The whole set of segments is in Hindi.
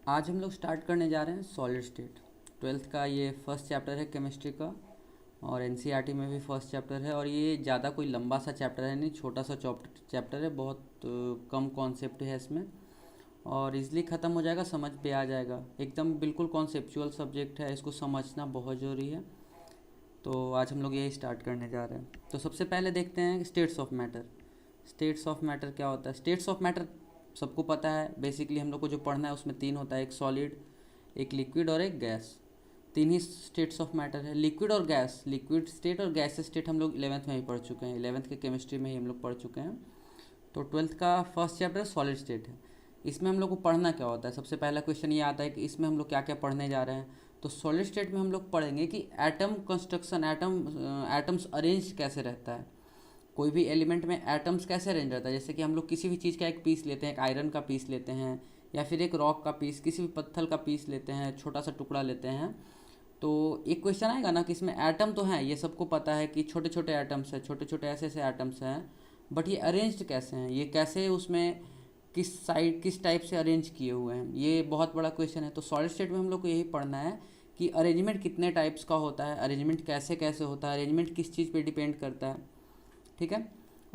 आज हम लोग स्टार्ट करने जा रहे हैं सॉलिड स्टेट। ट्वेल्थ का ये फर्स्ट चैप्टर है केमिस्ट्री का, और एनसीईआरटी में भी फर्स्ट चैप्टर है। और ये ज़्यादा कोई लंबा सा चैप्टर है नहीं, छोटा सा चैप्टर है, बहुत कम कॉन्सेप्ट है इसमें और इजीली ख़त्म हो जाएगा, समझ पे आ जाएगा। एकदम बिल्कुल कॉन्सेप्चुअल सब्जेक्ट है, इसको समझना बहुत ज़रूरी है। तो आज हम लोग यही स्टार्ट करने जा रहे हैं। तो सबसे पहले देखते हैं states of matter. States of matter क्या होता है? स्टेट्स ऑफ मैटर सबको पता है। बेसिकली हम लोग को जो पढ़ना है उसमें तीन होता है, एक सॉलिड, एक लिक्विड और एक गैस। तीन ही स्टेट्स ऑफ मैटर है, लिक्विड और गैस। लिक्विड स्टेट और गैस स्टेट हम लोग 11th में ही पढ़ चुके हैं, 11th के केमिस्ट्री में ही हम लोग पढ़ चुके हैं। तो 12th का फर्स्ट चैप्टर सॉलिड स्टेट है। इसमें हम लोग को पढ़ना क्या होता है? सबसे पहला क्वेश्चन ये आता है कि इसमें हम लोग क्या क्या पढ़ने जा रहे हैं। तो सॉलिड स्टेट में हम लोग पढ़ेंगे कि एटम कंस्ट्रक्शन, एटम्स अरेंज कैसे रहता है, कोई भी एलिमेंट में एटम्स कैसे अरेंज रहता है। जैसे कि हम लोग किसी भी चीज़ का एक पीस लेते हैं, एक आयरन का पीस लेते हैं या फिर एक रॉक का पीस, किसी भी पत्थर का पीस लेते हैं, छोटा सा टुकड़ा लेते हैं। तो एक क्वेश्चन आएगा ना कि इसमें एटम तो हैं, ये सबको पता है कि छोटे छोटे एटम्स हैं, छोटे छोटे ऐसे ऐसे एटम्स हैं, बट ये अरेंज्ड कैसे हैं, ये कैसे उसमें किस साइड किस टाइप से अरेंज किए हुए हैं, ये बहुत बड़ा क्वेश्चन है। तो सॉलिड स्टेट में हम लोग को यही पढ़ना है कि अरेंजमेंट कितने टाइप्स का होता है, अरेंजमेंट कैसे कैसे होता है, अरेंजमेंट किस चीज़ पे डिपेंड करता है, ठीक है।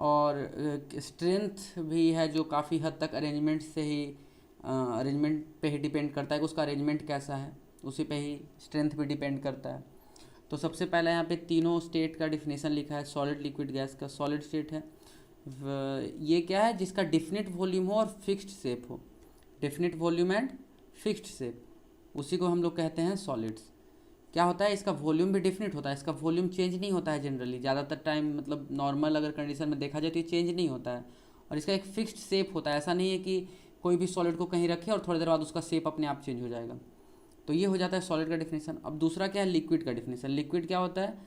और स्ट्रेंथ भी है जो काफ़ी हद तक अरेंजमेंट से ही, अरेंजमेंट पे ही डिपेंड करता है कि उसका अरेंजमेंट कैसा है, उसी पे ही स्ट्रेंथ भी डिपेंड करता है। तो सबसे पहले यहाँ पे तीनों स्टेट का डिफिनेशन लिखा है। सॉलिड, लिक्विड, गैस का सॉलिड स्टेट है। ये क्या है? जिसका डिफिनिट वॉल्यूम हो और फिक्स्ड शेप हो। Definite volume and fixed shape, उसी को हम लोग कहते हैं सॉलिड्स। क्या होता है? इसका वॉल्यूम भी डिफिनिट होता है, इसका वॉल्यूम चेंज नहीं होता है जनरली, ज़्यादातर टाइम, मतलब नॉर्मल अगर कंडीशन में देखा जाए तो ये चेंज नहीं होता है। और इसका एक फिक्स्ड शेप होता है, ऐसा नहीं है कि कोई भी सॉलिड को कहीं रखे और थोड़ी देर बाद उसका शेप अपने आप चेंज हो जाएगा। तो ये हो जाता है सॉलिड का डिफिनेशन। अब दूसरा क्या है? लिक्विड का डिफिनेशन। लिक्विड क्या होता है?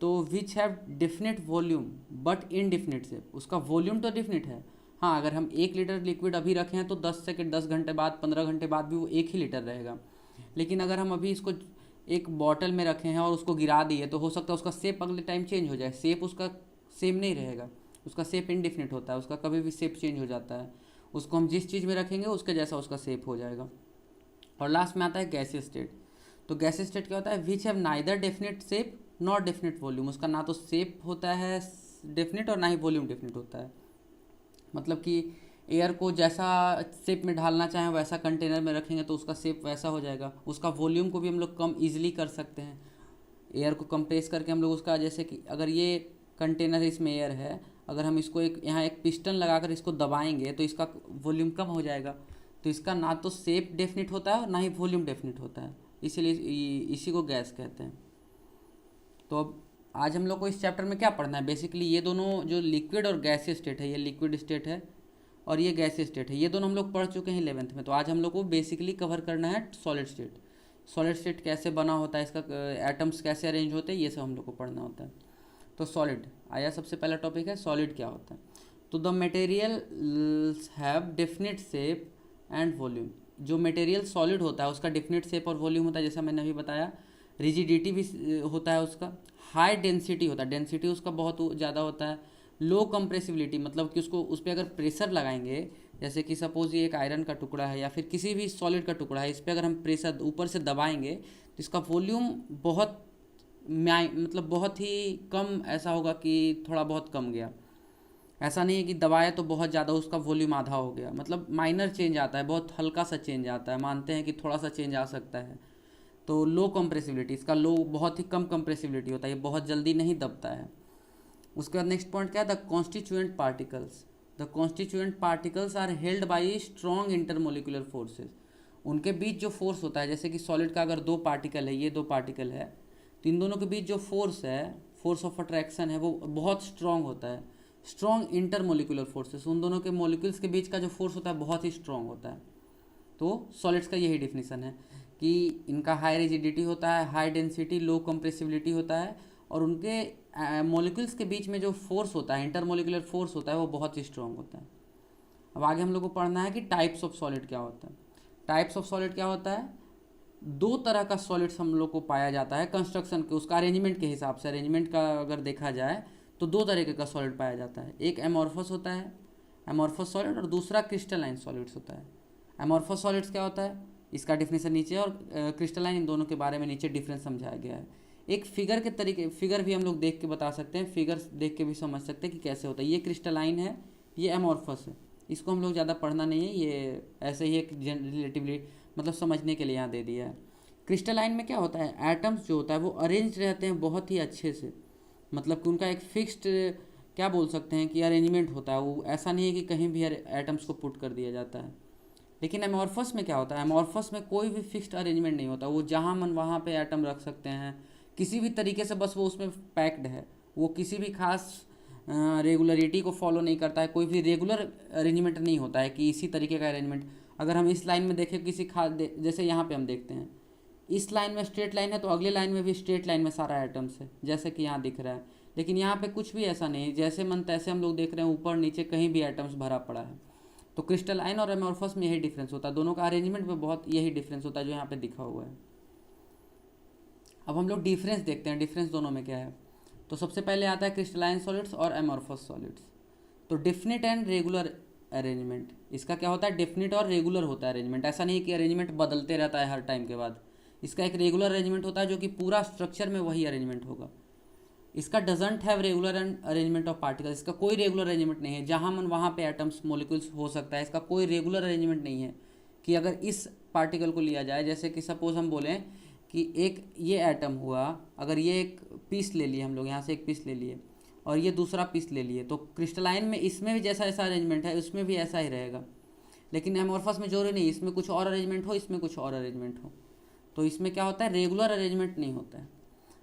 तो which have definite volume but indefinite shape. उसका वॉल्यूम तो डिफिनिट है, हाँ, अगर हम 1 लीटर लिक्विड अभी रखें हैं तो 10 सेकेंड, 10 घंटे बाद, 15 घंटे बाद भी वो 1 ही लीटर रहेगा। लेकिन अगर हम अभी इसको एक बॉटल में रखे हैं और उसको गिरा दिए तो हो सकता है उसका शेप अगले टाइम चेंज हो जाए, शेप उसका सेम नहीं रहेगा, उसका शेप इनडिफिनिट होता है, उसका कभी भी शेप चेंज हो जाता है। उसको हम जिस चीज़ में रखेंगे उसके जैसा उसका शेप हो जाएगा। और लास्ट में आता है गैसीय स्टेट। तो गैसीय स्टेट क्या होता है? Which have neither definite shape not definite volume. उसका ना तो शेप होता है डेफिनेट और ना ही वॉल्यूम डेफिनेट होता है। मतलब कि एयर को जैसा शेप में ढालना चाहें वैसा कंटेनर में रखेंगे तो उसका शेप वैसा हो जाएगा। उसका वॉल्यूम को भी हम लोग कम इजीली कर सकते हैं। एयर को कंप्रेस करके हम लोग उसका, जैसे कि अगर ये कंटेनर है, इसमें एयर है, अगर हम इसको एक यहाँ एक पिस्टन लगाकर इसको दबाएंगे तो इसका वॉल्यूम कम हो जाएगा। तो इसका ना तो शेप डेफिनिट होता है और ना ही वॉल्यूम डेफिनिट होता है, इसीलिए इसी को गैस कहते हैं। तो अब आज हम लोग को इस चैप्टर में क्या पढ़ना है? बेसिकली ये दोनों जो लिक्विड और गैसीय स्टेट है, ये लिक्विड स्टेट है और ये गैसीय स्टेट है, ये दोनों हम लोग पढ़ चुके हैं 11th में। तो आज हम लोग को बेसिकली कवर करना है सॉलिड स्टेट। सॉलिड स्टेट कैसे बना होता है, इसका एटम्स कैसे अरेंज होते हैं, ये सब हम लोग को पढ़ना होता है। तो सॉलिड आया, सबसे पहला टॉपिक है सॉलिड क्या होता है। तो the material have definite shape and volume. जो मटेरियल सॉलिड होता है उसका डेफिनेट शेप और वॉल्यूम होता है, जैसा मैंने अभी बताया। रिजिडिटी भी होता है उसका। हाई डेंसिटी होता है, डेंसिटी उसका बहुत ज़्यादा होता है। लो कंप्रेसिबिलिटी, मतलब कि उसको उस पर अगर प्रेशर लगाएंगे, जैसे कि सपोज ये एक आयरन का टुकड़ा है या फिर किसी भी सॉलिड का टुकड़ा है, इस पर अगर हम प्रेशर ऊपर से दबाएंगे तो इसका वॉल्यूम बहुत मतलब बहुत ही कम ऐसा होगा कि थोड़ा बहुत कम गया। ऐसा नहीं है कि दबाए तो बहुत ज़्यादा उसका वॉल्यूम आधा हो गया, मतलब माइनर चेंज आता है, बहुत हल्का सा चेंज आता है, मानते हैं कि थोड़ा सा चेंज आ सकता है। तो लो कंप्रेसिबिलिटी, इसका लो, बहुत ही कम कंप्रेसिबिलिटी होता है, ये बहुत जल्दी नहीं दबता है। उसके बाद नेक्स्ट पॉइंट क्या है? The constituent particles. The constituent particles are held by strong intermolecular forces. उनके बीच जो फोर्स होता है, जैसे कि सॉलिड का अगर 2 पार्टिकल है, ये 2 पार्टिकल है, तो इन दोनों के बीच जो फोर्स है, फोर्स ऑफ अट्रैक्शन है, वो बहुत स्ट्रॉन्ग होता है। स्ट्रॉन्ग इंटरमोलिकुलर फोर्सेस, उन दोनों के मोलिक्यूल्स के बीच का जो फोर्स होता है बहुत ही स्ट्रॉन्ग होता है। तो सॉलिड्स का यही डिफिनीसन है कि इनका हाई रिजिडिटी होता है, हाई डेंसिटी, लो कंप्रेसिबिलिटी होता है, और उनके मॉलिक्यूल्स के बीच में जो फोर्स होता है, इंटरमोलिकुलर फोर्स होता है, वो बहुत ही स्ट्रॉन्ग होता है। अब आगे हम लोग को पढ़ना है कि टाइप्स ऑफ सॉलिड क्या होता है। टाइप्स ऑफ सॉलिड क्या होता है? 2 तरह का सॉलिड्स हम लोग को पाया जाता है कंस्ट्रक्शन के, उसका अरेंजमेंट के हिसाब से, अरेंजमेंट का अगर देखा जाए तो 2 तरीके का सॉलिड पाया जाता है। एक एमॉर्फस होता है, एमॉर्फस सॉलिड, और दूसरा क्रिस्टलाइन सॉलिड्स होता है। एमॉर्फस सॉलिड्स क्या होता है? इसका डिफिनेशन नीचे और क्रिस्टलाइन, इन दोनों के बारे में नीचे डिफरेंस समझाया गया है। एक फिगर के तरीके, फिगर भी हम लोग देख के बता सकते हैं, फिगर देख के भी समझ सकते हैं कि कैसे होता है। ये क्रिस्टलाइन है, ये एमॉर्फस है, इसको हम लोग ज़्यादा पढ़ना नहीं है, ये ऐसे ही एक रिलेटिवली मतलब समझने के लिए यहाँ दे दिया है। क्रिस्टलाइन में क्या होता है, एटम्स जो होता है वो अरेंज रहते हैं बहुत ही अच्छे से, मतलब कि उनका एक फिक्स्ड क्या बोल सकते हैं कि अरेंजमेंट होता है, वो ऐसा नहीं है कि कहीं भी एटम्स को पुट कर दिया जाता है। लेकिन एमॉर्फस में क्या होता है, एमॉर्फस में कोई भी फिक्स्ड अरेंजमेंट नहीं होता, वो जहाँ मन वहाँ पे एटम रख सकते हैं किसी भी तरीके से, बस वो उसमें पैक्ड है, वो किसी भी खास रेगुलरिटी को फॉलो नहीं करता है, कोई भी रेगुलर अरेंजमेंट नहीं होता है कि इसी तरीके का अरेंजमेंट। अगर हम इस लाइन में देखें किसी खास, जैसे यहाँ पे हम देखते हैं इस लाइन में स्ट्रेट लाइन है, तो अगले लाइन में भी स्ट्रेट लाइन में सारा एटम्स है, जैसे कि यहाँ दिख रहा है। लेकिन यहाँ पे कुछ भी ऐसा नहीं है, जैसे मन तैसे हम लोग देख रहे हैं, ऊपर नीचे कहीं भी एटम्स भरा पड़ा है। तो क्रिस्टलाइन और एमॉर्फस में यही डिफरेंस होता है, दोनों का अरेंजमेंट में बहुत यही डिफरेंस होता है जो यहाँ पे दिखा हुआ है। अब हम लोग डिफरेंस देखते हैं, डिफरेंस दोनों में क्या है। तो सबसे पहले आता है क्रिस्टलाइन सॉलिड्स और एमॉर्फस सॉलिड्स। तो डेफिनिट एंड रेगुलर अरेंजमेंट, इसका क्या होता है, डेफिनिट और रेगुलर होता है अरेंजमेंट, ऐसा नहीं है कि अरेंजमेंट बदलते रहता है हर टाइम के बाद। इसका एक रेगुलर अरेंजमेंट होता है जो कि पूरा स्ट्रक्चर में वही अरेंजमेंट होगा। इसका doesn't have regular and arrangement of particles, इसका कोई रेगुलर अरेंजमेंट नहीं है, जहाँ मन वहाँ पे एटम्स मॉलिक्यूल्स हो सकता है। इसका कोई रेगुलर अरेंजमेंट नहीं है कि अगर इस पार्टिकल को लिया जाए, जैसे कि सपोज हम बोलें कि एक ये एटम हुआ, अगर ये एक पीस ले लिए हम लोग, यहाँ से एक पीस ले लिए और ये दूसरा पीस ले लिए, तो क्रिस्टलाइन में इसमें भी जैसा ऐसा अरेंजमेंट है उसमें भी ऐसा ही रहेगा। लेकिन एमॉर्फस में जरूरी नहीं, इसमें कुछ और अरेंजमेंट हो, इसमें कुछ और अरेंजमेंट हो। तो इसमें क्या होता है, रेगुलर अरेंजमेंट नहीं होता है।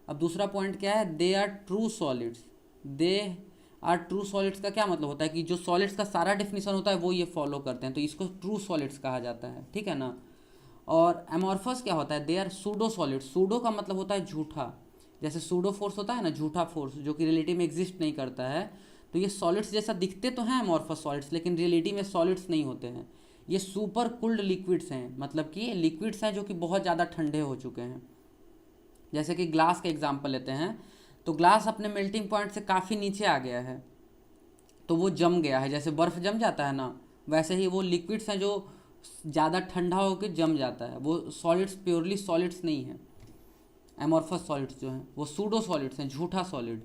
अब दूसरा पॉइंट क्या है, they are true solids. They are true solids का क्या मतलब होता है कि जो सॉलिड्स का सारा डेफिनेशन होता है वो ये फॉलो करते हैं, तो इसको ट्रू सॉलिड्स कहा जाता है, ठीक है ना। और एमॉर्फस क्या होता है, they are pseudo solids. Pseudo का मतलब होता है झूठा, जैसे सूडो फोर्स होता है ना, झूठा फोर्स जो कि रियलिटी में एग्जिस्ट नहीं करता है। तो ये सॉलिड्स जैसा दिखते तो हैं एमॉर्फस सॉलिड्स, लेकिन रियलिटी में सॉलिड्स नहीं होते हैं, ये सुपर कूल्ड लिक्विड्स हैं, मतलब कि लिक्विड्स हैं जो कि बहुत ज़्यादा ठंडे हो चुके हैं। जैसे कि ग्लास का एग्जांपल लेते हैं, तो ग्लास अपने मेल्टिंग पॉइंट से काफ़ी नीचे आ गया है, तो वो जम गया है, जैसे बर्फ़ जम जाता है ना, वैसे ही वो लिक्विड्स हैं जो ज़्यादा ठंडा होकर जम जाता है, वो सॉलिड्स प्योरली सॉलिड्स नहीं है। एमॉर्फस सॉलिड्स जो हैं वो सूडो सॉलिड्स हैं, झूठा सॉलिड।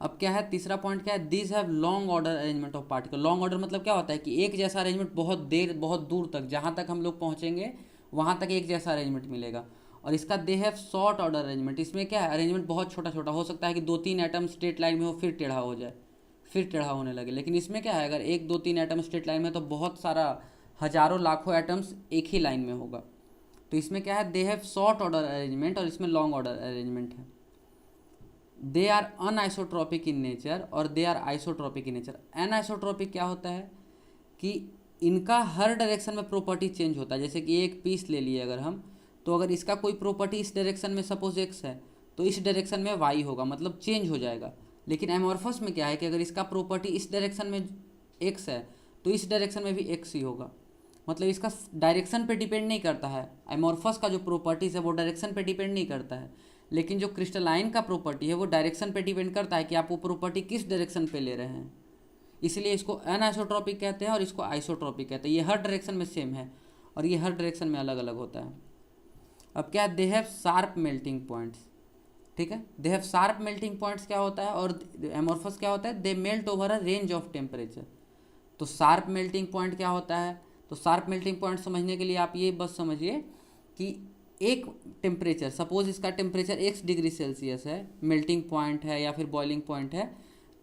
अब क्या है, तीसरा पॉइंट क्या है, these have long order arrangement of particle. Long order मतलब क्या होता है कि एक जैसा अरेंजमेंट बहुत देर, बहुत दूर तक, जहाँ तक हम लोग पहुँचेंगे वहाँ तक एक जैसा अरेंजमेंट मिलेगा। और इसका they have short order arrangement, इसमें क्या है, अरेंजमेंट बहुत छोटा छोटा हो सकता है कि 2-3 एटम स्ट्रेट लाइन में हो फिर टेढ़ा हो जाए, फिर टेढ़ा होने लगे। लेकिन इसमें क्या है, अगर 1-2-3 एटम स्ट्रेट लाइन में तो बहुत सारा हजारों लाखों एटम्स एक ही लाइन में होगा। तो इसमें क्या है, they have short order arrangement और इसमें लॉन्ग ऑर्डर अरेंजमेंट है। दे आर अनआइसोट्रॉपिक इन नेचर और they are isotropic in nature. Anisotropic क्या होता है कि इनका हर डायरेक्शन में प्रॉपर्टी चेंज होता है। जैसे कि एक पीस ले लिए अगर हम, तो अगर इसका कोई प्रॉपर्टी इस डायरेक्शन में सपोज एक्स है, तो इस डायरेक्शन में वाई होगा, मतलब चेंज हो जाएगा। लेकिन एमॉर्फस में क्या है कि अगर इसका प्रॉपर्टी इस डायरेक्शन में एक्स है, तो इस डायरेक्शन में भी एक्स ही होगा, मतलब इसका डायरेक्शन पे डिपेंड नहीं करता है। एमॉर्फस का जो प्रॉपर्टीज़ है वो डायरेक्शन पे डिपेंड नहीं करता है, लेकिन जो क्रिस्टलाइन का प्रॉपर्टी है वो डायरेक्शन पे डिपेंड करता है कि आप वो प्रॉपर्टी किस डायरेक्शन पे ले रहे हैं। इसलिए इसको अनआइसोट्रॉपिक कहते हैं और इसको आइसोट्रॉपिक कहते हैं। ये हर डायरेक्शन में सेम है और ये हर डायरेक्शन में अलग अलग होता है। अब क्या है, they have sharp melting points, ठीक है। They have sharp melting points क्या होता है, और एमॉर्फस क्या होता है, they melt over a range of temperature. तो शार्प मेल्टिंग पॉइंट क्या होता है, तो शार्प मेल्टिंग पॉइंट समझने के लिए आप ये बस समझिए कि एक टेम्परेचर, सपोज इसका टेम्परेचर x डिग्री सेल्सियस है, मेल्टिंग पॉइंट है या फिर बॉइलिंग पॉइंट है,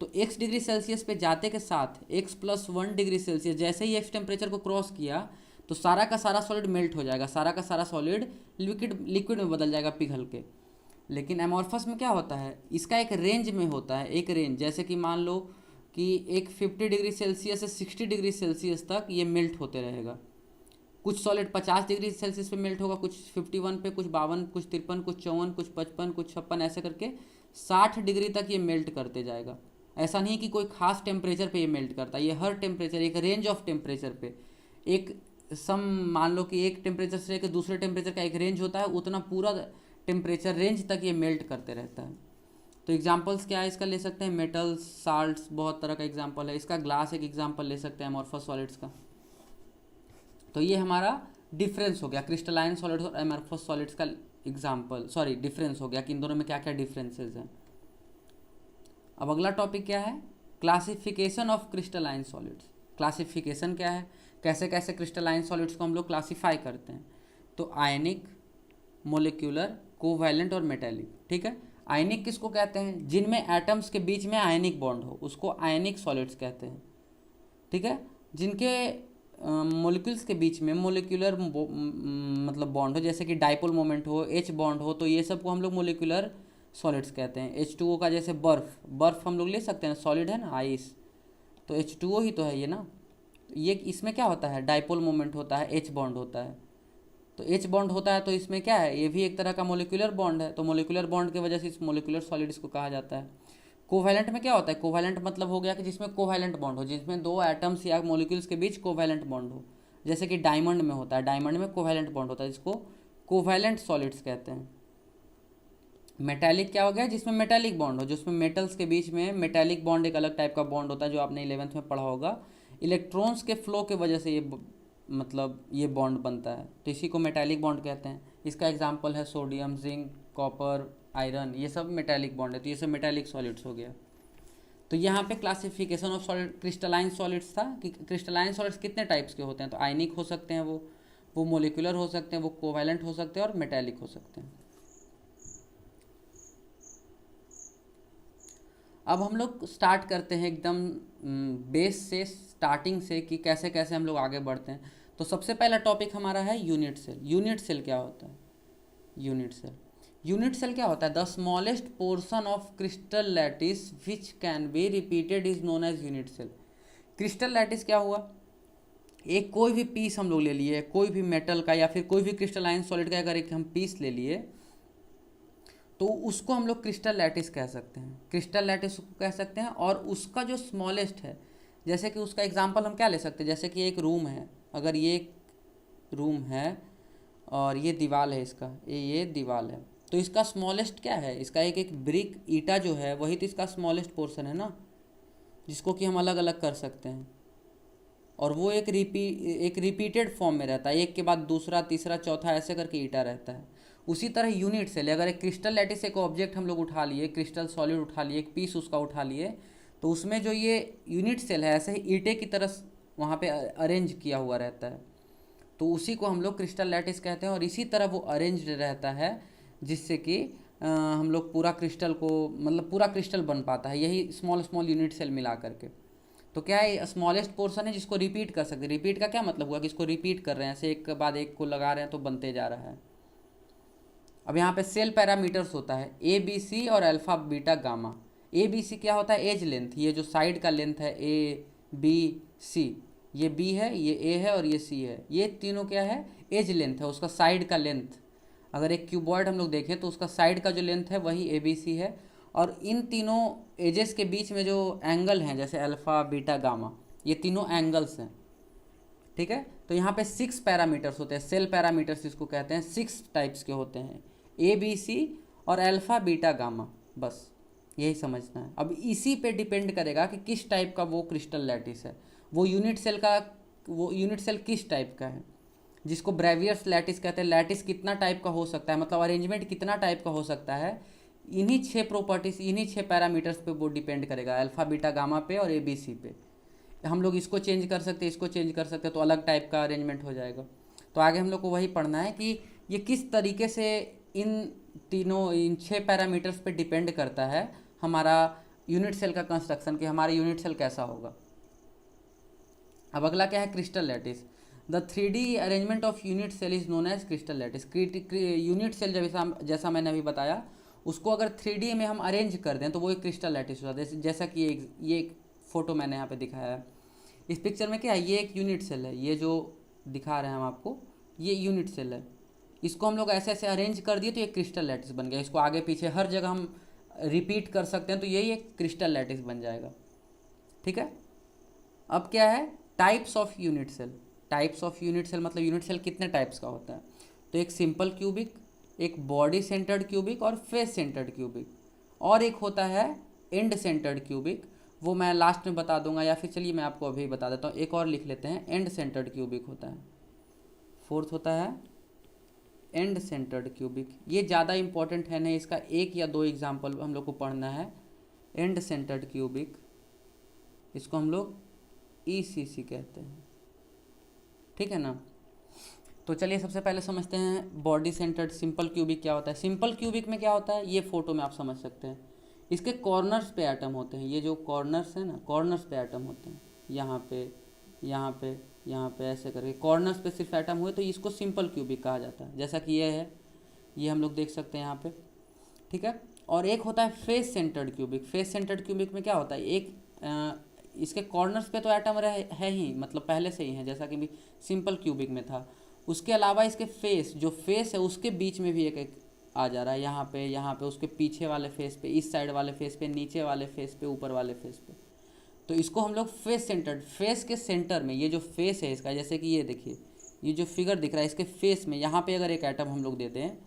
तो x डिग्री सेल्सियस पे जाते के साथ x+1 डिग्री सेल्सियस जैसे ही x टेम्परेचर को क्रॉस किया तो सारा का सारा सॉलिड मेल्ट हो जाएगा, सारा का सारा सॉलिड लिक्विड में बदल जाएगा पिघल के। लेकिन एमॉर्फस में क्या होता है, इसका एक रेंज में होता है, एक रेंज, जैसे कि मान लो कि एक 50 डिग्री सेल्सियस से 60 डिग्री सेल्सियस तक ये मेल्ट होते रहेगा। कुछ सॉलिड 50 डिग्री सेल्सियस पे मेल्ट होगा, कुछ 51 पे, कुछ 52, कुछ 53, कुछ 54, कुछ 55, कुछ 56, ऐसे करके 60 डिग्री तक ये मेल्ट करते जाएगा। ऐसा नहीं कि कोई खास टेम्परेचर पे ये मेल्ट करता है, ये हर टेम्परेचर, एक रेंज ऑफ टेम्परेचर पे, एक सम मान लो कि एक टेम्परेचर से लेकर दूसरे टेम्परेचर का एक रेंज होता है, उतना पूरा टेम्परेचर रेंज तक ये मेल्ट करते रहता है। तो एग्जांपल्स क्या है इसका ले सकते हैं, मेटल्स, साल्ट्स, बहुत तरह का एग्जांपल है इसका, ग्लास एक एग्जांपल ले सकते हैं एमॉर्फस सॉलिड्स का। तो ये हमारा डिफरेंस हो गया क्रिस्टलाइन सॉलिड्स और एमरफस सॉलिड्स का एग्जाम्पल, सॉरी डिफरेंस हो गया कि इन दोनों में क्या क्या डिफरेंसेस हैं। अब अगला टॉपिक क्या है, classification of crystalline solids. Classification क्या है, कैसे कैसे क्रिस्टलाइन सॉलिड्स को हम लोग क्लासीफाई करते हैं। तो आयनिक, मोलिक्यूलर, कोवैलेंट और मेटेलिक। ठीक है, आयनिक किसको कहते हैं, जिनमें एटम्स के बीच में आयनिक बॉन्ड हो उसको आयनिक सॉलिड्स कहते हैं। ठीक है, जिनके मोलिक्यूल्स के बीच में मोलिकुलर मतलब बॉन्ड हो, जैसे कि डाइपोल मोमेंट हो, एच बॉन्ड हो, तो ये सब को हम लोग मोलिकुलर सॉलिड्स कहते हैं। H2O का जैसे बर्फ़ हम लोग ले सकते हैं, सॉलिड है ना, आइस, तो H2O ही तो है ये ना। ये इसमें क्या होता है, डाइपोल मोमेंट होता है, एच बॉन्ड होता है। तो एच बॉन्ड होता है तो इसमें क्या है, ये भी एक तरह का मोलिकुलर बॉन्ड है, तो मोलिकुलर बॉन्ड की वजह से इस मोलिकुलर सॉलिड्स को कहा जाता है। कोवैलेंट में क्या होता है, कोवैलेंट मतलब हो गया कि जिसमें कोवैलेंट बॉन्ड हो, जिसमें दो एटम्स या मोलिक्यूल्स के बीच कोवैलेंट बॉन्ड हो, जैसे कि डायमंड में होता है, डायमंड में कोवैलेंट बॉन्ड होता है, जिसको कोवैलेंट सॉलिड्स कहते हैं। मेटालिक क्या हो गया, जिसमें मेटालिक बॉन्ड हो, जिसमें मेटल्स के बीच में मेटालिक बॉन्ड एक अलग टाइप का बॉन्ड होता है, जो आपने 11th में पढ़ा होगा। इलेक्ट्रॉन्स के फ्लो के वजह से ये मतलब ये बॉन्ड बनता है, तो इसी को मेटालिक बॉन्ड कहते हैं। इसका एग्जांपल है सोडियम, जिंक, कॉपर, आयरन, ये सब मेटालिक बॉन्ड है, तो ये सब मेटालिक सॉलिड्स हो गया। तो यहाँ पे classification of solid crystalline solids था कि क्रिस्टलाइन सॉलिड्स कितने टाइप्स के होते हैं। तो आयनिक हो सकते हैं, वो मोलिकुलर हो सकते हैं, वो कोवैलेंट हो सकते हैं और मेटालिक हो सकते हैं। अब हम लोग स्टार्ट करते हैं एकदम बेस से, स्टार्टिंग से, कि कैसे कैसे हम लोग आगे बढ़ते हैं। तो सबसे पहला टॉपिक हमारा है यूनिट सेल। यूनिट सेल क्या होता है, यूनिट सेल, यूनिट सेल क्या होता है, the smallest portion of crystal lattice which can be repeated is known as unit cell. Crystal lattice क्या हुआ, एक कोई भी पीस हम लोग ले लिए, कोई भी मेटल का या फिर कोई भी क्रिस्टलाइन सॉलिड का अगर एक हम पीस ले लिए, तो उसको हम लोग क्रिस्टल लैटिस कह सकते हैं, क्रिस्टल लैटिस को कह सकते हैं। और उसका जो स्मॉलेस्ट है, जैसे कि उसका एग्जांपल हम क्या ले सकते हैं, जैसे कि एक रूम है, अगर ये एक रूम है और ये दीवार है, इसका ये दीवार है, तो इसका स्मॉलेस्ट क्या है, इसका एक एक ब्रिक ईटा जो है वही तो इसका स्मॉलेस्ट पोर्शन है ना, जिसको कि हम अलग अलग कर सकते हैं। और वो एक रिपीटेड फॉर्म में रहता है, एक के बाद दूसरा, तीसरा, चौथा, ऐसे करके ईटा रहता है। उसी तरह यूनिट सेल, अगर एक क्रिस्टल लैटिस एक ऑब्जेक्ट हम लोग उठा लिए, क्रिस्टल सॉलिड उठा लिए, एक पीस उसका उठा लिए, तो उसमें जो ये यूनिट सेल है ऐसे ही ईंटे की तरह वहाँ पे अरेंज किया हुआ रहता है, तो उसी को हम लोग क्रिस्टल लैटिस कहते हैं। और इसी तरह वो अरेंज्ड रहता है जिससे कि हम लोग पूरा क्रिस्टल को मतलब पूरा क्रिस्टल बन पाता है, यही स्मॉल स्मॉल यूनिट सेल मिला करके। तो क्या है, स्मॉलेस्ट पोर्शन है जिसको रिपीट कर सकते हैं। रिपीट का क्या मतलब हुआ कि इसको रिपीट कर रहे हैं, ऐसे एक के बाद एक को लगा रहे हैं तो बनते जा रहा है। अब यहाँ पे सेल पैरामीटर्स होता है ए बी सी और alpha beta gamma. A B C क्या होता है, एज लेंथ, ये जो साइड का लेंथ है ए बी सी, ये बी है, ये ए है और ये सी है, ये तीनों क्या है, एज लेंथ है, उसका साइड का लेंथ। अगर एक क्यूबॉइड हम लोग देखें तो उसका साइड का जो लेंथ है वही ए बी सी है। और इन तीनों एजेस के बीच में जो एंगल हैं, जैसे अल्फ़ा बीटा गामा, ये तीनों एंगल्स हैं। ठीक है, तो यहाँ पे 6 पैरामीटर्स होते हैं, सेल पैरामीटर्स इसको कहते हैं, 6 टाइप्स के होते हैं, ए बी सी और अल्फ़ा बीटा गामा, बस यही समझना है। अब इसी पे डिपेंड करेगा कि किस टाइप का वो क्रिस्टल लैटिस है, वो यूनिट सेल किस टाइप का है, जिसको ब्रेवियर्स लैटिस कहते हैं। लैटिस कितना टाइप का हो सकता है, मतलब अरेंजमेंट कितना टाइप का हो सकता है, इन्हीं 6 प्रॉपर्टीज, इन्हीं 6 पैरामीटर्स पे वो डिपेंड करेगा, अल्फ़ा बीटा गामा पे और ए बी सी पे। हम लोग इसको चेंज कर सकते हैं, इसको चेंज कर सकते हैं, तो अलग टाइप का अरेंजमेंट हो जाएगा। तो आगे हम लोग को वही पढ़ना है कि ये किस तरीके से इन 6 पैरामीटर्स पे डिपेंड करता है हमारा यूनिट सेल का कंस्ट्रक्शन, कि हमारा यूनिट सेल कैसा होगा। अब अगला क्या है, crystal lattice. The 3D arrangement of unit cell is known as crystal lattice. Unit cell जैसा मैंने अभी बताया, उसको अगर 3D में हम अरेंज कर दें तो वो एक क्रिस्टल लैटिस होता है। जैसा कि ये एक फोटो मैंने यहाँ पे दिखाया है, इस पिक्चर में क्या है, ये एक यूनिट सेल है, ये जो दिखा रहे हैं हम आपको, ये यूनिट सेल है। इसको हम लोग ऐसे ऐसे अरेंज कर दिए तो ये क्रिस्टल लैटिस बन गया। इसको आगे पीछे हर जगह हम रिपीट कर सकते हैं, तो यही एक क्रिस्टल लैटिस बन जाएगा। ठीक है, अब क्या है, types of unit cell. Types of unit cell मतलब यूनिट सेल कितने टाइप्स का होता है, तो एक सिंपल क्यूबिक, एक बॉडी सेंटर्ड क्यूबिक और फेस सेंटर्ड क्यूबिक, और एक होता है एंड सेंटर्ड क्यूबिक, वो मैं लास्ट में बता दूंगा, या फिर चलिए मैं आपको अभी बता देता हूँ, एक और लिख लेते हैं, एंड सेंटर्ड क्यूबिक होता है। फोर्थ होता है एंड सेंटर्ड क्यूबिक। ये ज़्यादा इंपॉर्टेंट है नहीं, इसका एक या दो एग्जाम्पल हम लोग को पढ़ना है। एंड सेंटर्ड क्यूबिक, इसको हम लोग ECC कहते हैं, ठीक है ना। तो चलिए सबसे पहले समझते हैं बॉडी सेंटर्ड सिंपल क्यूबिक क्या होता है। सिंपल क्यूबिक में क्या होता है, ये फोटो में आप समझ सकते हैं। इसके कॉर्नर्स पे एटम होते हैं, ये जो कॉर्नर्स है ना, कॉर्नर्स पे एटम होते हैं, यहाँ पे यहाँ पे यहाँ पे ऐसे करके कॉर्नर्स पे सिर्फ एटम हुए तो इसको सिंपल क्यूबिक कहा जाता है। जैसा कि ये है, ये हम लोग देख सकते हैं यहाँ पे, ठीक है। और एक होता है face centred cubic. Face centred cubic में क्या होता है, इसके कॉर्नर्स पे तो एटम है ही, मतलब पहले से ही है, जैसा कि भी सिंपल क्यूबिक में था। उसके अलावा इसके जो फेस है उसके बीच में भी एक आ जा रहा है, यहाँ पे उसके पीछे वाले फेस पे, इस साइड वाले फेस पे, नीचे वाले फेस पे, ऊपर वाले फेस पे। तो इसको हम लोग फेस सेंटर्ड, फेस के सेंटर में ये जो फेस है इसका, जैसे कि ये देखिए, ये जो फिगर दिख रहा है इसके फेस में, यहाँ पे अगर एक एटम हम लोग देते हैं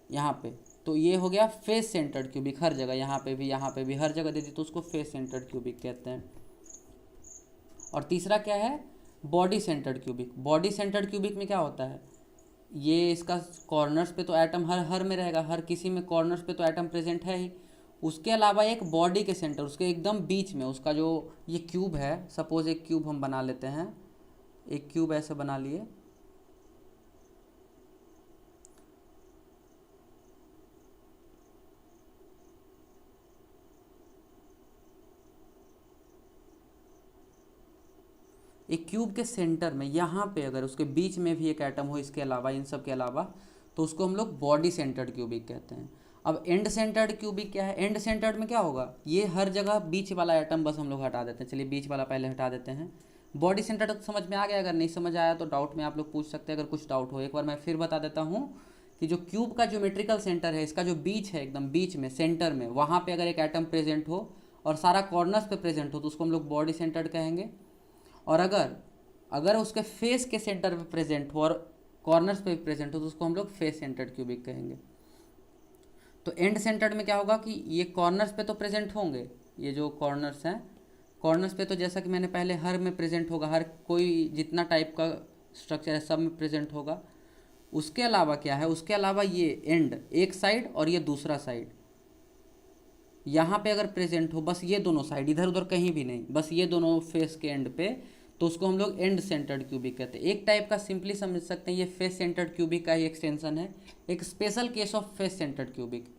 यहाँ पे, तो ये हो गया फेस सेंटर्ड क्यूबिक। हर जगह, यहाँ पे भी हर जगह दे दी तो उसको फेस सेंटर्ड क्यूबिक कहते हैं। और तीसरा क्या है, body centred cubic. Body centred cubic में क्या होता है, ये इसका कॉर्नर्स पे तो एटम हर में रहेगा, हर किसी में कॉर्नर्स पे तो एटम प्रेजेंट है ही। उसके अलावा एक बॉडी के सेंटर, उसके एकदम बीच में उसका जो ये क्यूब है, सपोज एक क्यूब हम बना लेते हैं, एक क्यूब ऐसे बना लिए, एक क्यूब के सेंटर में यहाँ पे अगर उसके बीच में भी एक एटम हो इसके अलावा, इन सब के अलावा, तो उसको हम लोग बॉडी सेंटर्ड क्यूबिक कहते हैं। अब एंड सेंटर्ड क्यूबिक क्या है, एंड सेंटर्ड में क्या होगा, ये हर जगह बीच वाला एटम बस हम लोग हटा देते हैं। चलिए बीच वाला पहले हटा देते हैं। बॉडी सेंटर्ड तो समझ में आ गया, अगर नहीं समझ आया तो डाउट में आप लोग पूछ सकते हैं, अगर कुछ डाउट हो। एक बार मैं फिर बता देता हूँ कि जो क्यूब का ज्योमेट्रिकल सेंटर है, इसका जो बीच है एकदम बीच में, सेंटर में, वहाँ पे अगर एक एटम प्रेजेंट हो और सारा कॉर्नर्स पे प्रेजेंट हो तो उसको हम लोग बॉडी सेंटर्ड कहेंगे। और अगर उसके फेस के सेंटर पे प्रेजेंट हो और कॉर्नर्स पे भी प्रेजेंट हो तो उसको हम लोग फेस सेंटर्ड क्यूबिक कहेंगे। तो एंड सेंटर्ड में क्या होगा कि ये कॉर्नर्स पे तो प्रेजेंट होंगे, ये जो कॉर्नर्स हैं, कॉर्नर्स पे तो जैसा कि मैंने पहले हर में प्रेजेंट होगा, हर कोई जितना टाइप का स्ट्रक्चर है सब में प्रेजेंट होगा। उसके अलावा क्या है, उसके अलावा ये एंड एक साइड और ये दूसरा साइड, यहाँ पे अगर प्रेजेंट हो, बस ये दोनों साइड, इधर उधर कहीं भी नहीं, बस ये दोनों फेस के एंड पे, तो उसको हम लोग एंड सेंटर्ड क्यूबिक कहते हैं। एक टाइप का सिंपली समझ सकते हैं, ये फेस सेंटर्ड क्यूबिक का ही एक्सटेंशन है, एक special case of face centred cubic.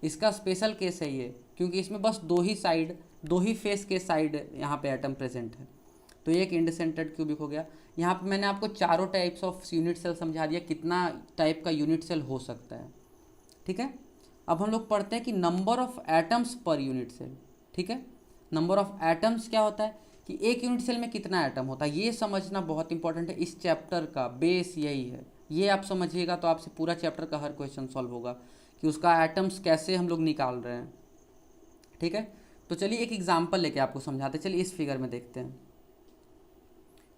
इसका स्पेशल केस है ये, क्योंकि इसमें बस दो ही फेस के साइड यहाँ पे एटम प्रेजेंट है। तो ये एक एंड सेंटर्ड क्यूबिक हो गया। यहाँ पे मैंने आपको चारों टाइप्स ऑफ यूनिट सेल समझा दिया, कितना टाइप का यूनिट सेल हो सकता है, ठीक है। अब हम लोग पढ़ते हैं कि number of atoms per unit cell, ठीक है। नंबर ऑफ एटम्स क्या होता है कि एक यूनिट सेल में कितना एटम होता है, ये समझना बहुत इंपॉर्टेंट है। इस चैप्टर का बेस यही है, ये आप समझिएगा तो आपसे पूरा चैप्टर का हर क्वेश्चन सॉल्व होगा कि उसका एटम्स कैसे हम लोग निकाल रहे हैं, ठीक है। तो चलिए एक एग्जांपल लेके आपको समझाते, चलिए इस फिगर में देखते हैं।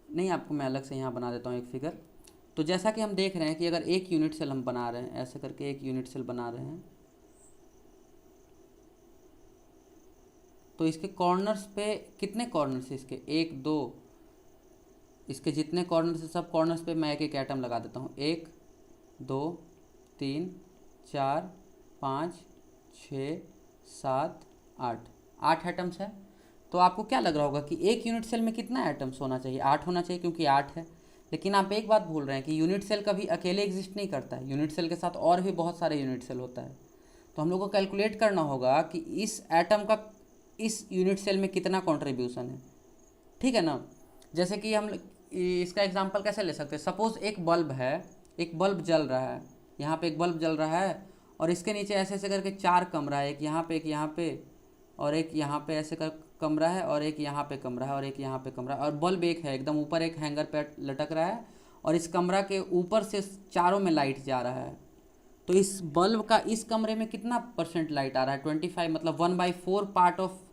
नहीं, आपको मैं अलग से यहाँ बना देता हूँ एक फिगर। तो जैसा कि हम देख रहे हैं कि अगर एक यूनिट सेल हम बना रहे हैं, ऐसे करके एक यूनिट सेल बना रहे हैं, तो इसके कॉर्नर्स पे कितने कॉर्नर्स है, इसके 1 2, इसके जितने कॉर्नर्स है सब कॉर्नर्स पे मैं एक एक एटम लगा देता हूँ। 1 2 3 4 5 6 7 8 एटम्स है। तो आपको क्या लग रहा होगा कि एक यूनिट सेल में कितना एटम्स होना चाहिए, 8 होना चाहिए, क्योंकि 8 है। लेकिन आप एक बात भूल रहे हैं कि यूनिट सेल कभी अकेले एग्जिस्ट नहीं करता है, यूनिट सेल के साथ और भी बहुत सारे यूनिट सेल होता है। तो हम लोग को कैलकुलेट करना होगा कि इस एटम का इस यूनिट सेल में कितना कंट्रीब्यूशन है, ठीक है ना। जैसे कि हम इसका एग्जांपल कैसे ले सकते हैं, सपोज एक बल्ब है, एक बल्ब जल रहा है, यहाँ पे एक बल्ब जल रहा है और इसके नीचे ऐसे ऐसे करके 4 कमरा है, एक यहाँ पे और एक यहाँ पे ऐसे कर कमरा है, और एक यहाँ पे कमरा है, और एक यहाँ पे कमरा है, और बल्ब एक है एकदम ऊपर, एक हैंगर पे लटक रहा है, और इस कमरा के ऊपर से चारों में लाइट जा रहा है। तो इस बल्ब का इस कमरे में कितना % लाइट आ रहा है, 25, मतलब 1/4 पार्ट ऑफ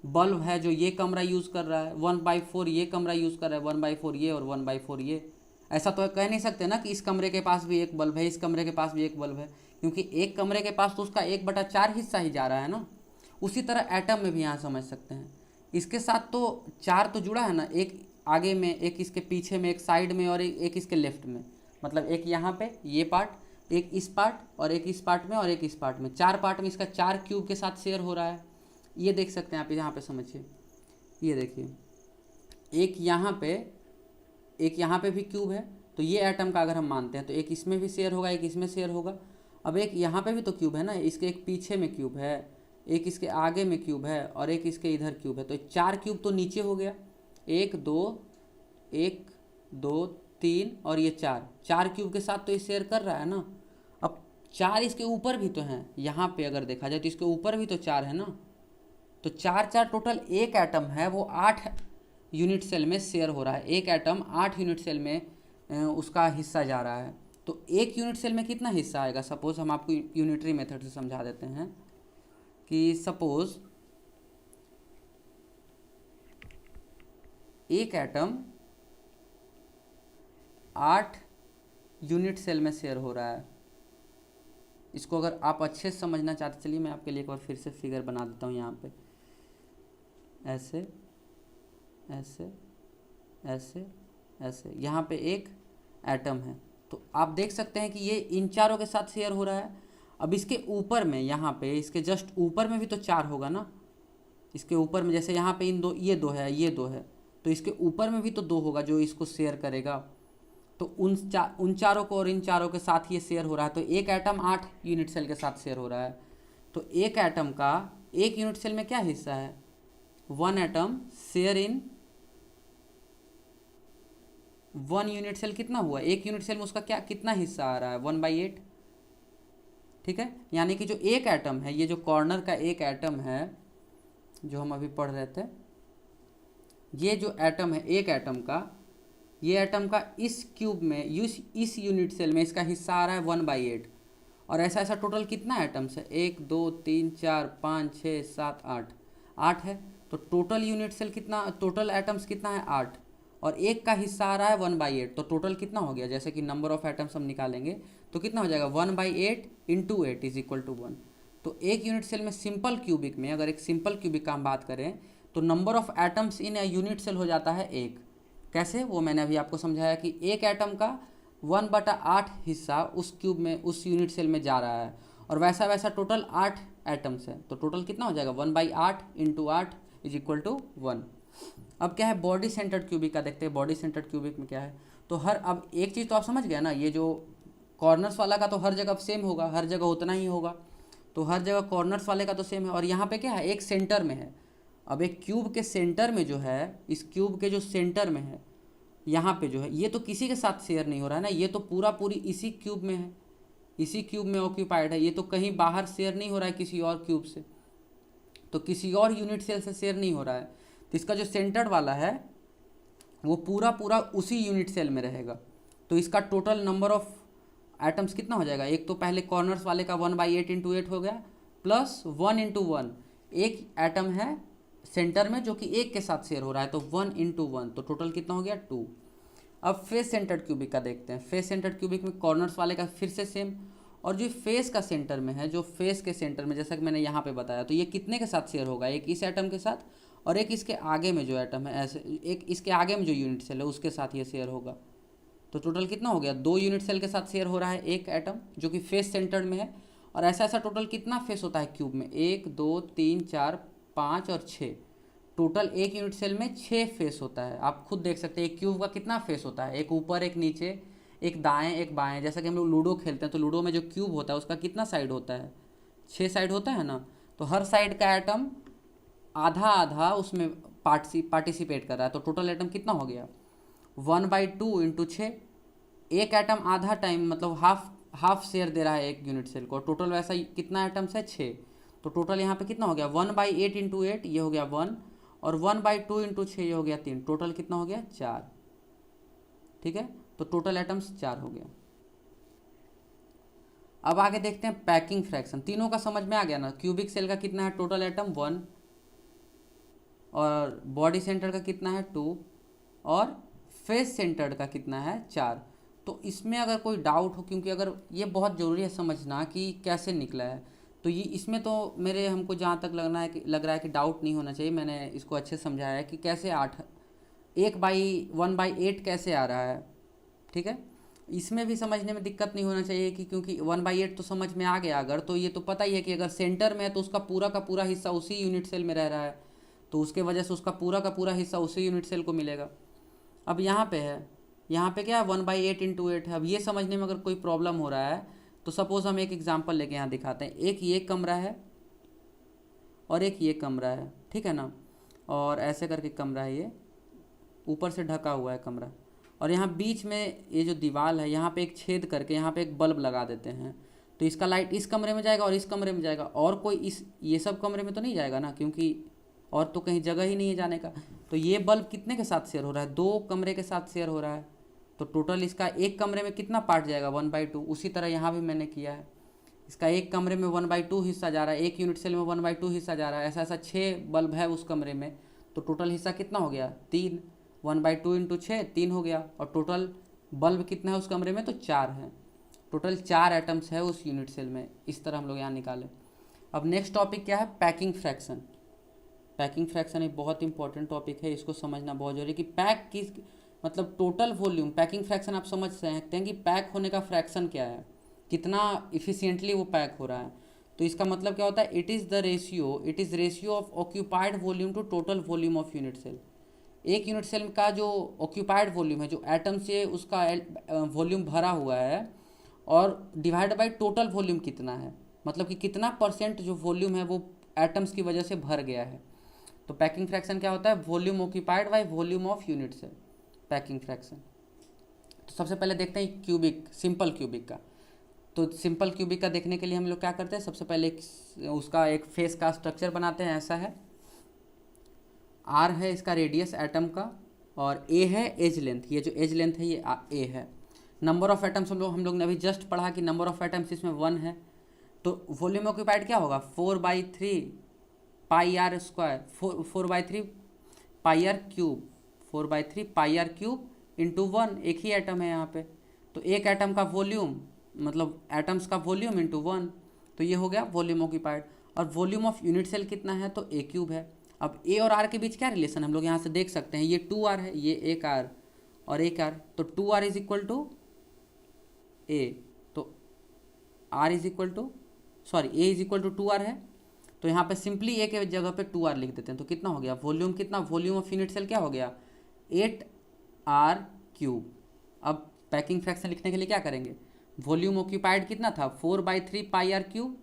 बल्ब है जो ये कमरा यूज़ कर रहा है, 1/4 ये कमरा यूज़ कर रहा है, 1/4 ये और 1/4 ये। ऐसा तो कह नहीं सकते ना कि इस कमरे के पास भी एक बल्ब है, इस कमरे के पास भी एक बल्ब है, क्योंकि एक कमरे के पास तो उसका 1/4 हिस्सा ही जा रहा है ना। उसी तरह एटम में भी यहाँ समझ सकते हैं, इसके साथ तो 4 तो जुड़ा है ना, एक आगे में, एक इसके पीछे में, एक साइड में और एक इसके लेफ्ट में। मतलब एक यहाँ पे ये पार्ट, एक इस पार्ट और एक इस पार्ट में और एक इस पार्ट में, 4 पार्ट में इसका 4 क्यूब के साथ शेयर हो रहा है। ये देख सकते हैं आप यहाँ पे, समझिए, ये देखिए एक यहाँ पे भी क्यूब है, तो ये एटम का अगर हम मानते हैं तो एक इसमें भी शेयर होगा, एक इसमें शेयर होगा। अब एक यहाँ पे भी तो क्यूब है ना, इसके एक पीछे में क्यूब है, एक इसके आगे में क्यूब है और एक इसके इधर क्यूब है, तो 4 क्यूब तो नीचे हो गया, 1 2 3 और ये 4 क्यूब के साथ तो ये शेयर कर रहा है ना। अब 4 इसके ऊपर भी तो हैं, यहाँ पे अगर देखा जाए तो इसके ऊपर भी तो 4 है ना, तो 4 टोटल एक एटम है वो 8 यूनिट सेल में शेयर हो रहा है। एक एटम 8 यूनिट सेल में उसका हिस्सा जा रहा है। तो एक यूनिट सेल में कितना हिस्सा आएगा? सपोज हम आपको यूनिटरी मेथड से समझा देते हैं कि सपोज एक एटम 8 यूनिट सेल में शेयर हो रहा है। इसको अगर आप अच्छे से समझना चाहते, चलिए मैं आपके लिए एक बार फिर से फिगर बना देता हूँ। यहाँ पे ऐसे ऐसे ऐसे ऐसे, यहाँ पे एक एटम है, तो आप देख सकते हैं कि ये इन चारों के साथ शेयर हो रहा है। अब इसके ऊपर में, यहाँ पे इसके जस्ट ऊपर में भी तो 4 होगा ना, इसके ऊपर में, जैसे यहाँ पे ये दो है, ये 2 है, तो इसके ऊपर में भी तो 2 होगा जो इसको शेयर करेगा। तो उन चारों को और इन चारों के साथ ये शेयर हो रहा है, तो एक एटम 8 यूनिट सेल के साथ शेयर हो रहा है। तो एक एटम का एक यूनिट सेल में क्या हिस्सा है? 1 atom share in 1 unit cell कितना हुआ? एक यूनिट सेल में उसका कितना हिस्सा आ रहा है? 1/8। ठीक है, यानी कि जो एक एटम है, ये जो कॉर्नर का एक एटम है जो हम अभी पढ़ रहे थे, ये जो एटम है एक एटम का, ये एटम का इस क्यूब में, इस यूनिट सेल में इसका हिस्सा आ रहा है 1/8। और ऐसा ऐसा टोटल कितना एटम्स है? 1 2 3 4 5 6 7 8 है। तो टोटल यूनिट सेल कितना, टोटल एटम्स कितना है? 8, और एक का हिस्सा आ रहा है 1/8, तो टोटल कितना हो गया? जैसे कि नंबर ऑफ एटम्स हम निकालेंगे तो कितना हो जाएगा? 1/8 × 8 = 1। तो एक यूनिट सेल में सिंपल क्यूबिक में, अगर एक सिंपल क्यूबिक का हम बात करें तो number of atoms in a unit cell हो जाता है 1। कैसे? वो मैंने अभी आपको समझाया कि एक एटम का 1/8 हिस्सा उस क्यूब में, उस यूनिट सेल में जा रहा है, और वैसा वैसा टोटल 8 एटम्स है, तो टोटल कितना हो जाएगा? 1/8 × 8 = 1। अब क्या है, बॉडी सेंटर्ड क्यूबिक का देखते हैं। बॉडी सेंटर्ड क्यूबिक में क्या है, तो अब एक चीज़ तो आप समझ गए ना, ये जो कॉर्नर्स वाला का तो हर जगह सेम होगा, हर जगह उतना ही होगा, तो हर जगह कॉर्नर्स वाले का तो सेम है। और यहाँ पे क्या है, एक सेंटर में है। अब एक क्यूब के सेंटर में जो है, इस क्यूब के जो सेंटर में है, यहाँ पे जो है, ये तो किसी के साथ शेयर नहीं हो रहा है ना, ये तो पूरी इसी क्यूब में है, इसी क्यूब में ऑक्यूपाइड है, ये तो कहीं बाहर शेयर नहीं हो रहा है किसी और क्यूब से, तो किसी और यूनिट सेल से शेयर नहीं हो रहा है। तो इसका जो सेंटर्ड वाला है वो पूरा उसी यूनिट सेल में रहेगा। तो इसका टोटल नंबर ऑफ एटम्स कितना हो जाएगा? एक तो पहले कॉर्नर्स वाले का 1/8 × 8 हो गया, प्लस 1 × 1, एक एटम है सेंटर में जो कि एक के साथ शेयर हो रहा है, तो 1 × 1, तो टोटल कितना हो गया? 2। अब फेस सेंटर्ड क्यूबिक का देखते हैं। फेस सेंटर्ड क्यूबिक में कॉर्नर्स वाले का फिर से सेम, और जो फेस का सेंटर में है, जो फेस के सेंटर में, जैसा कि मैंने यहाँ पे बताया, तो ये कितने के साथ शेयर होगा? एक इस एटम के साथ, और एक इसके आगे में जो एटम है, ऐसे एक इसके आगे में जो यूनिट सेल है उसके साथ ये शेयर होगा। तो टोटल कितना हो गया? 2 यूनिट सेल के साथ शेयर हो रहा है एक एटम जो कि फेस सेंटर्ड में है। और ऐसा ऐसा टोटल कितना फेस होता है क्यूब में? 1 2 3 4 5 और 6, टोटल एक यूनिट सेल में 6 फेस होता है। आप खुद देख सकते हैं एक क्यूब का कितना फेस होता है, एक ऊपर एक नीचे, एक दाएं एक बाएं। जैसा कि हम लोग लूडो खेलते हैं तो लूडो में जो क्यूब होता है उसका कितना साइड होता है? 6 साइड होता है ना। तो हर साइड का एटम आधा आधा उसमें पार्टिसिपेट कर रहा है, तो टोटल एटम कितना हो गया? 1/2 × 6। एक एटम आधा टाइम मतलब हाफ शेयर दे रहा है एक यूनिट सेल को, टोटल वैसा कितना एटम्स है? 6। तो टोटल यहाँ पे कितना हो गया? 1/8 × 8 ये हो गया 1, और 1/2 × 6 ये हो गया 3, टोटल कितना हो गया? 4। ठीक है, तो टोटल एटम्स 4 हो गया। अब आगे देखते हैं पैकिंग फ्रैक्शन। तीनों का समझ में आ गया ना? क्यूबिक सेल का कितना है टोटल एटम? 1, और बॉडी सेंटर का कितना है? 2, और फेस सेंटर्ड का कितना है? 4। तो इसमें अगर कोई डाउट हो, क्योंकि अगर ये बहुत ज़रूरी है समझना कि कैसे निकला है, तो ये इसमें तो हमको जहाँ तक लग रहा है कि डाउट नहीं होना चाहिए। मैंने इसको अच्छे से समझाया है कि कैसे 1/8 कैसे आ रहा है। ठीक है, इसमें भी समझने में दिक्कत नहीं होना चाहिए कि क्योंकि 1/8 तो समझ में आ गया। अगर तो ये तो पता ही है कि अगर सेंटर में है तो उसका पूरा का पूरा हिस्सा उसी यूनिट सेल में रह रहा है, तो उसके वजह से उसका पूरा का पूरा हिस्सा उसी यूनिट सेल को मिलेगा। अब यहाँ पे है, यहाँ पे क्या है 1/8 इंटू 8 है। अब ये समझने में अगर कोई प्रॉब्लम हो रहा है तो सपोज़ हम एक एग्जांपल लेके यहाँ दिखाते हैं। एक ये कमरा है और एक ये कमरा है, ठीक है ना, और ऐसे करके कमरा है, ये ऊपर से ढका हुआ है कमरा, और यहाँ बीच में ये जो दीवार है यहाँ पे एक छेद करके यहाँ पे एक बल्ब लगा देते हैं, तो इसका लाइट इस कमरे में जाएगा और इस कमरे में जाएगा, और कोई इस ये सब कमरे में तो नहीं जाएगा ना, क्योंकि और तो कहीं जगह ही नहीं है जाने का। तो ये बल्ब कितने के साथ शेयर हो रहा है, 2 कमरे के साथ शेयर हो रहा है, तो टोटल इसका एक कमरे में कितना पार्ट जाएगा 1/2। उसी तरह यहाँ भी मैंने किया है, इसका एक कमरे में 1/2 हिस्सा जा रहा है, एक यूनिट सेल में 1/2 हिस्सा जा रहा है। ऐसा ऐसा 6 बल्ब है उस कमरे में, तो टोटल हिस्सा कितना हो गया 3, 1/2 इंटू 6 3 हो गया, और टोटल बल्ब कितना है उस कमरे में तो 4 है। टोटल 4 एटम्स है उस यूनिट सेल में। इस तरह हम लोग यहाँ निकालें। अब नेक्स्ट टॉपिक क्या है, पैकिंग फ्रैक्शन। पैकिंग फ्रैक्शन एक बहुत इंपॉर्टेंट टॉपिक है, इसको समझना बहुत जरूरी कि पैक किस मतलब टोटल वॉल्यूम। पैकिंग फ्रैक्शन आप समझ सकते हैं कि पैक होने का फ्रैक्शन क्या है, कितना इफिशिएंटली वो पैक हो रहा है। तो इसका मतलब क्या होता है, it is ratio of occupied volume to total volume of unit cell. एक यूनिट सेल का जो ऑक्यूपाइड वॉल्यूम है, जो एटम से उसका वॉल्यूम भरा हुआ है, और डिवाइड बाय टोटल वॉल्यूम कितना है, मतलब कि कितना % जो वॉल्यूम है वो एटम्स की वजह से भर गया है। तो पैकिंग फ्रैक्शन क्या होता है, volume occupied by volume of unit cell, packing fraction. तो सबसे पहले देखते हैं क्यूबिक, सिंपल क्यूबिक का। तो सिंपल क्यूबिक का देखने के लिए हम लोग क्या करते हैं, सबसे पहले उसका एक फेस का स्ट्रक्चर बनाते हैं। ऐसा है, आर है इसका रेडियस एटम का, और ए है एज लेंथ। ये जो एज लेंथ है ये ए है। नंबर ऑफ एटम्स हम लोग ने अभी जस्ट पढ़ा कि नंबर ऑफ एटम्स इसमें 1 है। तो वॉल्यूम ऑक्यूपाइड क्या होगा, 4/3 pi r square, 4/3 pi r cube, 4/3 pi r cube into 1। एक ही एटम है यहाँ पे, तो एक एटम का वॉल्यूम मतलब एटम्स का वॉल्यूम इंटू 1, तो ये हो गया वॉल्यूम ऑक्यूपाइड। और वॉल्यूम ऑफ यूनिट सेल कितना है, तो ए क्यूब है। अब ए और आर के बीच क्या रिलेशन हम लोग यहाँ से देख सकते हैं, ये 2r है, ये एक आर और एक आर, तो 2r is equal to a, तो r is equal to a is equal to 2r है। तो यहाँ पे सिंपली ए के जगह पे 2r लिख देते हैं, तो कितना हो गया वॉल्यूम, कितना वॉल्यूम ऑफ यूनिट सेल क्या हो गया 8r क्यूब। अब पैकिंग फ्रैक्शन लिखने के लिए क्या करेंगे, वॉल्यूम ऑक्यूपाइड कितना था 4/3 पाई आर क्यूब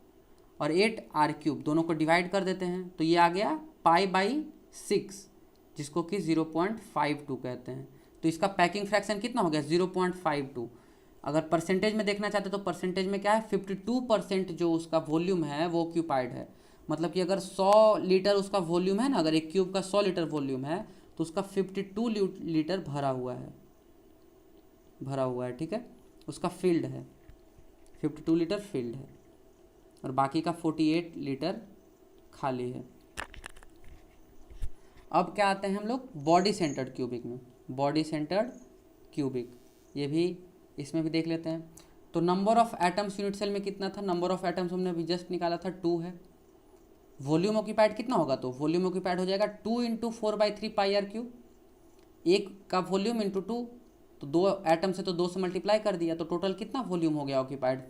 और 8r क्यूब, दोनों को डिवाइड कर देते हैं, तो ये आ गया π/6, जिसको कि 0.52 कहते हैं। तो इसका पैकिंग फ्रैक्शन कितना हो गया 0.52। अगर परसेंटेज में देखना चाहते तो परसेंटेज में क्या है 52% जो उसका वॉल्यूम है वो ऑक्यूपाइड है। मतलब कि अगर 100 लीटर उसका वॉल्यूम है ना, अगर एक क्यूब का 100 लीटर वॉल्यूम है तो उसका 52 लीटर भरा हुआ है, ठीक है, उसका फील्ड है 52 लीटर फील्ड है, और बाकी का 48 लीटर खाली है। अब क्या आते हैं हम लोग बॉडी सेंटर्ड क्यूबिक में। बॉडी सेंटर्ड क्यूबिक, ये भी इसमें भी देख लेते हैं। तो number of atoms unit cell में कितना था, नंबर ऑफ एटम्स हमने अभी जस्ट निकाला था 2 है। वॉल्यूम ऑक्यूपाइड कितना होगा, तो वॉल्यूम ऑक्यूपाइड हो जाएगा 2 इंटू 4/3 पाई आर क्यूब, एक का वॉल्यूम इंटू 2, तो 2 एटम से तो 2 से मल्टीप्लाई कर दिया, तो टोटल कितना वॉल्यूम हो गया occupied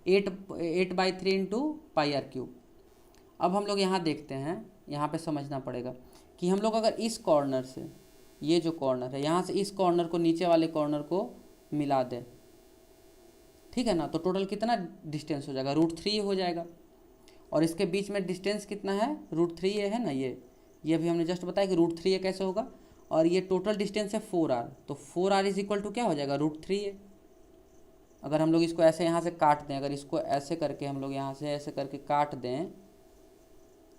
8/3 into pi r cube. अब हम लोग यहाँ देखते हैं, यहाँ पे समझना पड़ेगा कि हम लोग अगर इस कॉर्नर से, ये जो कॉर्नर है यहाँ से इस कॉर्नर को नीचे वाले कॉर्नर को मिला दें, ठीक है ना, तो टोटल कितना डिस्टेंस हो जाएगा √3 हो जाएगा। और इसके बीच में डिस्टेंस कितना है √3 है ना, ये भी हमने जस्ट बताया कि √3 कैसे होगा। और ये टोटल डिस्टेंस है 4r, तो 4r इज इक्वल टू क्या हो जाएगा √3। अगर हम लोग इसको ऐसे यहाँ से काट दें, अगर इसको ऐसे करके हम लोग यहाँ से ऐसे करके काट दें,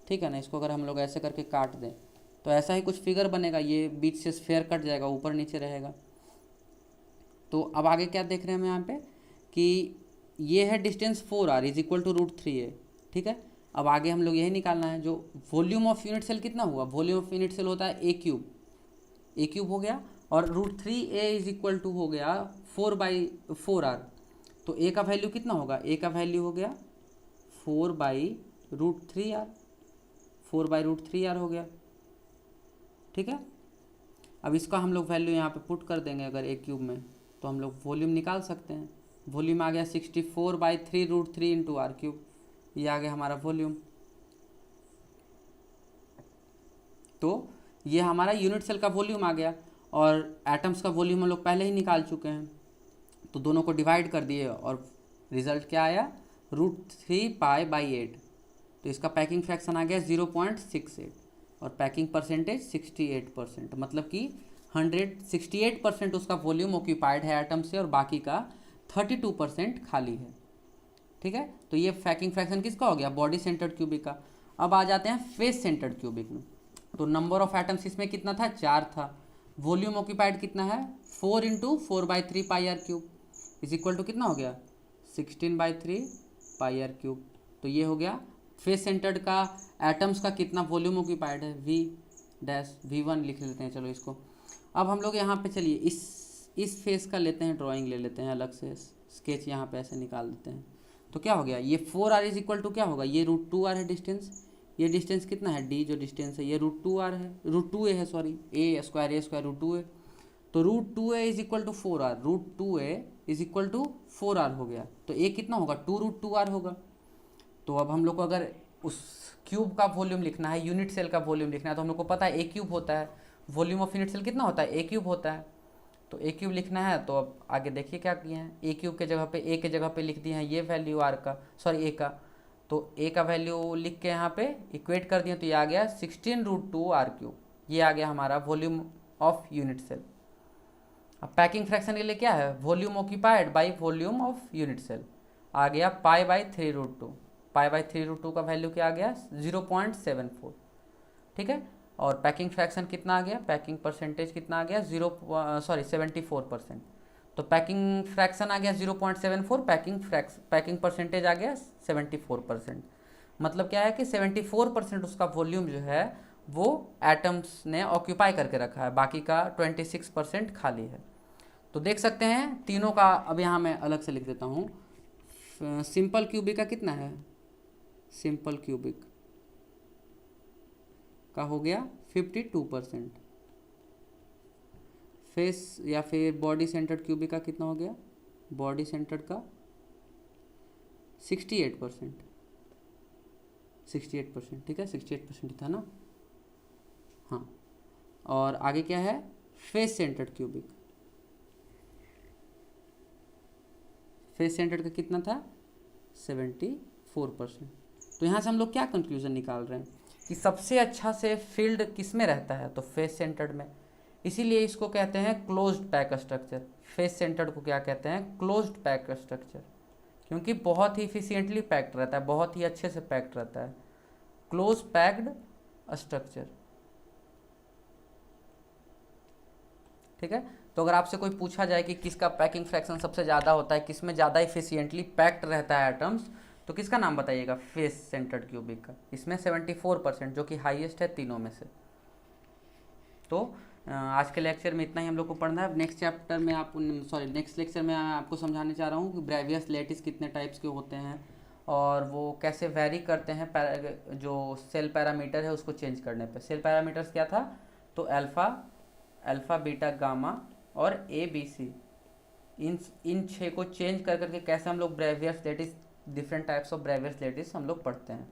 ठीक है ना, इसको अगर हम लोग ऐसे करके काट दें तो ऐसा ही कुछ फिगर बनेगा, ये बीच से स्फेयर कट जाएगा, ऊपर नीचे रहेगा। तो अब आगे क्या देख रहे हैं हम यहाँ पे कि ये है distance 4r is equal to √3 है, ठीक है। अब आगे हम लोग यही निकालना है, जो वॉल्यूम ऑफ यूनिट सेल कितना हुआ, वॉल्यूम ऑफ यूनिट सेल होता है ए क्यूब हो गया, और √3a इज इक्वल टू हो गया 4/4r। तो ए का वैल्यू कितना होगा, ए का वैल्यू हो गया 4/√3r, 4/√3r हो गया, ठीक है। अब इसका हम लोग वैल्यू यहाँ पे पुट कर देंगे अगर ए क्यूब में, तो हम लोग वॉल्यूम निकाल सकते हैं। वॉल्यूम आ गया 64/3√3 इंटू r³। ये आ गया हमारा वॉल्यूम। तो ये हमारा यूनिट सेल का वॉल्यूम आ गया, और एटम्स का वॉल्यूम हम लोग पहले ही निकाल चुके हैं, तो दोनों को डिवाइड कर दिए और रिजल्ट क्या आया, √3π/8। तो इसका पैकिंग फ्रैक्शन आ गया 0.68 और पैकिंग परसेंटेज 68%। मतलब कि 168% उसका वॉल्यूम ऑक्यूपाइड है एटम से और बाकी का 32% खाली है। ठीक है, तो ये पैकिंग फ्रैक्शन किसका हो गया, बॉडी सेंटर्ड क्यूबिक का। अब आ जाते हैं फेस सेंटर्ड क्यूबिक में। तो नंबर ऑफ एटम्स इसमें कितना था, 4 था। वॉल्यूम ऑक्यूपाइड कितना है, 4 × 4/3πr³ इज इक्वल टू कितना हो गया, 16/3πr³। तो ये हो गया फेस सेंटर्ड का एटम्स का कितना वॉल्यूम ऑक्यूपाइड है, V'(V1) लिख लेते हैं चलो इसको। अब हम लोग यहाँ पे चलिए इस फेस का लेते हैं, ड्राइंग ले लेते हैं अलग से, स्केच यहाँ पे ऐसे निकाल देते हैं। तो क्या हो गया, ये 4r इज इक्वल टू क्या होगा, ये √2r है डिस्टेंस। ये डिस्टेंस कितना है, d जो डिस्टेंस है ये √2r है, √2a है, सॉरी a² √2a। तो √2a is equal to 4r, √2a is equal to 4r हो गया। तो a कितना होगा, 2√2r होगा। तो अब हम लोग को अगर उस क्यूब का वॉल्यूम लिखना है, यूनिट सेल का वॉल्यूम लिखना है, तो हम लोग को पता है a क्यूब होता है, वॉल्यूम ऑफ यूनिट सेल कितना होता है, a क्यूब होता है। तो a क्यूब लिखना है, तो अब आगे देखिए क्या किए हैं, a क्यूब के जगह पे a के जगह पे लिख दिए हैं ये वैल्यू r का, सॉरी a का। तो a का वैल्यू लिख के यहाँ पे इक्वेट कर दिए, तो ये आ गया 16√2r³। ये आ गया हमारा वॉल्यूम ऑफ यूनिट सेल। अब पैकिंग फ्रैक्शन के लिए क्या है, volume occupied by volume of unit cell, आ गया π/3√2। π/3√2 का वैल्यू क्या आ गया, 0.74। ठीक है, और पैकिंग फ्रैक्शन कितना आ गया, पैकिंग परसेंटेज कितना आ गया, 74%। तो पैकिंग फ्रैक्शन आ गया 0.74, पैकिंग परसेंटेज आ गया 74%। मतलब क्या है कि 74% उसका वॉल्यूम जो है वो एटम्स ने ऑक्यूपाई करके रखा है, बाकी का 26% खाली है। तो देख सकते हैं तीनों का, अब यहाँ मैं अलग से लिख देता हूँ। सिंपल क्यूबिक का कितना है, सिंपल क्यूबिक का हो गया 52%। फेस या फिर बॉडी सेंटर्ड क्यूबिक का कितना हो गया, बॉडी सेंटर्ड का 68%। 68%, ठीक है, 68% था ना, हाँ। और आगे क्या है, face centred cubic, face centred का कितना था, 74%। तो यहाँ से हम लोग क्या कंक्लूजन निकाल रहे हैं कि सबसे अच्छा से फील्ड किस में रहता है, तो फेस सेंटर्ड में। इसीलिए इसको कहते हैं closed pack structure. Face centred को क्या कहते हैं, क्लोज्ड पैक स्ट्रक्चर, क्योंकि बहुत ही इफिशिएंटली पैक्ड रहता है, बहुत ही अच्छे से पैक्ड रहता है, क्लोज पैक्ड स्ट्रक्चर। ठीक है, तो अगर आपसे कोई पूछा जाए कि किसका पैकिंग फ्रैक्शन सबसे ज़्यादा होता है, किसमें ज़्यादा इफिशिएंटली पैक्ड रहता है एटम्स, तो किसका नाम बताइएगा, फेस सेंटर्ड क्यूबिक का। इसमें 74%, जो कि हाईएस्ट है तीनों में से। तो आज के लेक्चर में इतना ही हम लोग को पढ़ना है। नेक्स्ट चैप्टर में नेक्स्ट लेक्चर में मैं आपको समझाने चाह रहा हूँ कि ब्रेवियस लैटिस कितने टाइप्स के होते हैं और वो कैसे वेरी करते हैं, जो सेल पैरामीटर है उसको चेंज करने पे। सेल पैरामीटर्स क्या था, तो अल्फ़ा बीटा गामा और ABC, इन 6 को चेंज कर करके कैसे हम लोग Bravais lattice, different types of Bravais lattice हम लोग पढ़ते हैं।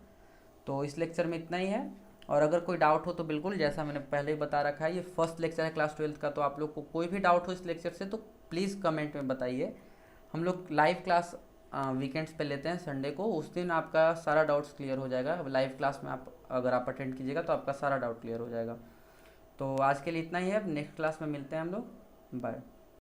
तो इस लेक्चर में इतना ही है, और अगर कोई डाउट हो तो बिल्कुल, जैसा मैंने पहले ही बता रखा है, ये फर्स्ट लेक्चर है क्लास 12th का, तो आप लोग को कोई भी डाउट हो इस लेक्चर से तो प्लीज़ कमेंट में बताइए। हम लोग लाइव क्लास वीकेंड्स पे लेते हैं, संडे को, उस दिन आपका सारा डाउट्स क्लियर हो जाएगा। लाइव क्लास में अगर आप अटेंड कीजिएगा तो आपका सारा डाउट क्लियर हो जाएगा। तो आज के लिए इतना ही है, नेक्स्ट क्लास में मिलते हैं हम लोग, बाय।